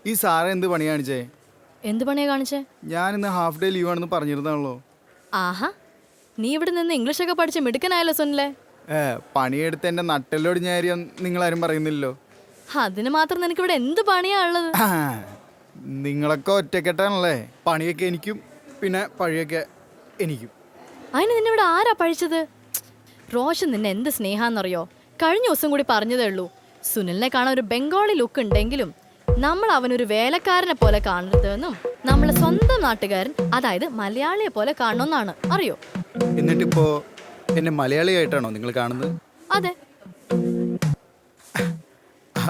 ഈ സാറ് എന്ത് പണി കാണിച്ചേ? എന്ത് പണിയാ കാണിച്ചേ? ഞാൻ ഇന്ന് ഹാഫ് ഡേ ലീവ് ആണെന്ന് പറഞ്ഞിരുന്നാണല്ലോ. ആഹാ, നീ ഇവിടെ നിന്ന് ഇംഗ്ലീഷൊക്കെ പഠിച്ച് മിടുക്കനായല്ലോ സുനിലെ. പണിയെടുത്ത് എന്റെ നട്ടെല്ലൊടിഞ്ഞ കാര്യം നിങ്ങളാരും പറയുന്നില്ലല്ലോ. അതിന് മാത്രം നിനക്കിവിടെ എന്ത് പണിയാ ഉള്ളത്? നിങ്ങളൊക്കെ ഒറ്റക്കെട്ടാണല്ലേ. പണിയൊക്കെ എനിക്കും പിന്നെ പഴിയൊക്കെ എനിക്കും. അതിന് നിന്നെ ഇവിടെ ആരാ പഴിച്ചത്? റോഷൻ നിന്നെ എന്ത് സ്നേഹാന്നറിയോ? കഴിഞ്ഞ ദിവസം കൂടി പറഞ്ഞതേ ഉള്ളൂ, സുനിലിനെ കാണാൻ ഒരു ബംഗാളി ലുക്ക് ഉണ്ടെങ്കിലും നമ്മൾ അവനൊരു വേലക്കാരനെ പോലെ കാണരുതെന്നും നമ്മളെ സ്വന്തം നാട്ടുകാരൻ, അതായത് മലയാളിയെ പോലെ കാണണമെന്നാണ്. അറിയോ? എന്നിട്ടിപ്പോ എന്നെ മലയാളിയായിട്ടാണോ നിങ്ങൾ കാണുന്നത്? അതെ.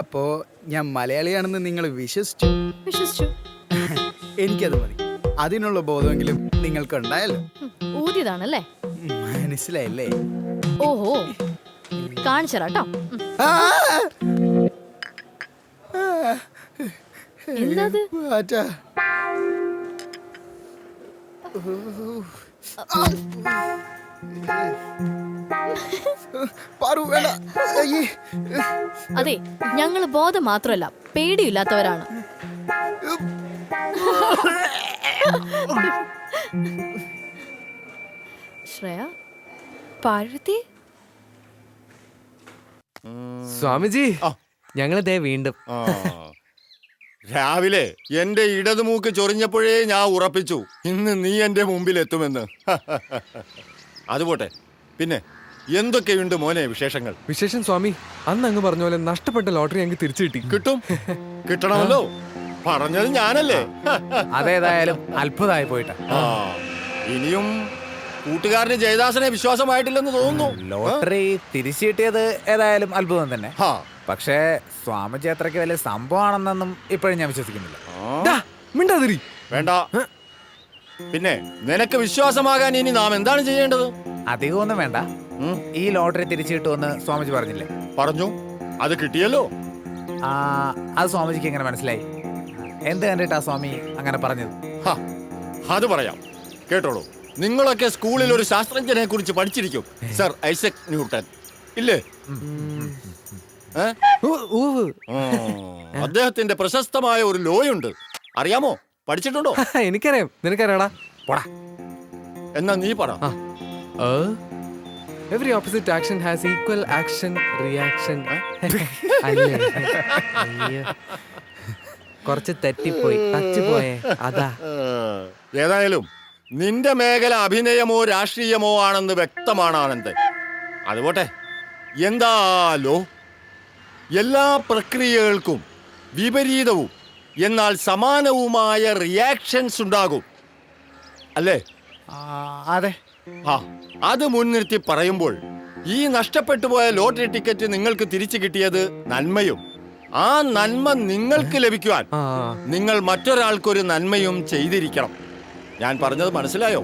അപ്പോ ഞാൻ മലയാളിയാണെന്ന് നിങ്ങൾ വിശ്വസിച്ചു? വിശ്വസിച്ചു. എനിക്കത് മതി. അതിനുള്ള ബോധമെങ്കിലും നിങ്ങൾക്കുണ്ടായല്ലോ. ഊതിയതാണല്ലേ? മനസ്സിലായില്ലേ? ഓഹോ, കാണിച്ചറാട്ടോ. എന്താ അതെ, ഞങ്ങള് ബോധം മാത്രമല്ല പേടിയില്ലാത്തവരാണ്. ശ്രേയ, പാർവതി, സ്വാമിജി, ഞങ്ങള് ദേ വീണ്ടും. രാവിലെ എന്റെ ഇടതുമൂക്ക് ചൊറിഞ്ഞപ്പോഴേ ഞാൻ ഉറപ്പിച്ചു ഇന്ന് നീ എന്റെ മുമ്പിൽ എത്തുമെന്ന്. അതുപോട്ടെ, പിന്നെ എന്തൊക്കെയുണ്ട് മോനെ വിശേഷങ്ങൾ? വിശേഷം സ്വാമി, അന്ന് അങ്ങ് പറഞ്ഞ പോലെ നഷ്ടപ്പെട്ട ലോട്ടറി ഞങ്ങൾക്ക് തിരിച്ചു കിട്ടി. കിട്ടും, കിട്ടണമല്ലോ. പറഞ്ഞത് ഞാനല്ലേ. അതേതായാലും അത്ഭുതമായി പോയിട്ട്. ഇനിയും കൂട്ടുകാരന് ജയദാസനെ വിശ്വാസമായിട്ടില്ലെന്ന് തോന്നുന്നു. ലോട്ടറി തിരിച്ചു കിട്ടിയത് ഏതായാലും അത്ഭുതം തന്നെ. പക്ഷേ സ്വാമിജി അത്രയ്ക്ക് വലിയ സംഭവമാണെന്നൊന്നും ഇപ്പോഴും ഞാൻ വിശ്വസിക്കുന്നില്ല. മിണ്ടാതിരി. വേണ്ട. പിന്നെ നിനക്ക് വിശ്വാസമാകാൻ ഇനി നാം എന്താണ് ചെയ്യേണ്ടത്? അധികമൊന്നും വേണ്ട. ഈ ലോട്ടറി തിരിച്ചു കിട്ടുമെന്ന് സ്വാമിജി പറഞ്ഞില്ലേ? പറഞ്ഞു. അത് കിട്ടിയല്ലോ. അത് സ്വാമിജിക്ക് എങ്ങനെ മനസ്സിലായി? എന്ത് കണ്ടിട്ടാ സ്വാമി അങ്ങനെ പറഞ്ഞത്? അത് പറയാം, കേട്ടോളൂ. നിങ്ങളൊക്കെ സ്കൂളിൽ ഒരു ശാസ്ത്രജ്ഞനെ കുറിച്ച് പഠിച്ചിരിക്കും, സർ ഐസക് ന്യൂട്ടൻ, ഇല്ലേ? അദ്ദേഹത്തിന്റെ പ്രശസ്തമായ ഒരു ലോയുണ്ട്, അറിയാമോ? പഠിച്ചിട്ടുണ്ടോ? എനിക്കറിയാം. നിനക്കറിയാടാ? പോടാ. എന്നാ നീ പറ. Every opposite action has equal action reaction. കുറച്ച് തെറ്റിപ്പോയി, ടച്ച് പോയേ, അതാ. ഏതായാലും നിന്റെ മേഖല അഭിനയമോ രാഷ്ട്രീയമോ ആണെന്ന് വ്യക്തമാണ് ആനന്ദ്. അതുപോട്ടെ, എന്താലോ എല്ലാ പ്രക്രിയകൾക്കും വിപരീതവും എന്നാൽ സമാനവുമായ റിയാക്ഷൻസ് ഉണ്ടാകും, അല്ലേ? അതെ. അത് മുൻനിർത്തി പറയുമ്പോൾ ഈ നഷ്ടപ്പെട്ടു പോയ ലോട്ടറി ടിക്കറ്റ് നിങ്ങൾക്ക് തിരിച്ചു കിട്ടിയത് നന്മയും, ആ നന്മ നിങ്ങൾക്ക് ലഭിക്കുവാൻ നിങ്ങൾ മറ്റൊരാൾക്കൊരു നന്മയും ചെയ്തിരിക്കണം. ഞാൻ പറഞ്ഞത് മനസ്സിലായോ?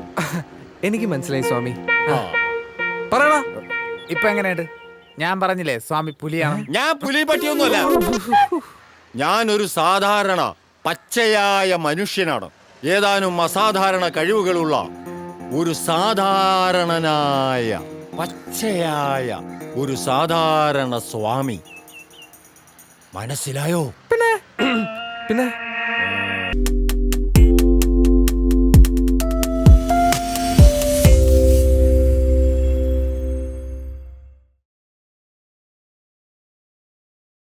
എനിക്ക് മനസ്സിലായി സ്വാമി. പറയടാ, ഇപ്പൊ എങ്ങനെയുണ്ട്? ഞാൻ പറഞ്ഞില്ലേ സ്വാമി പുലിയാണ്. ഞാൻ പുലി പറ്റിയൊന്നുമല്ല. ഞാനൊരു സാധാരണ പച്ചയായ മനുഷ്യനാണ്. ഏതാനും അസാധാരണ കഴിവുകളുള്ള ഒരു സാധാരണനായ പച്ചയായ ഒരു സാധാരണ സ്വാമി. മനസ്സിലായോ? പിന്നെ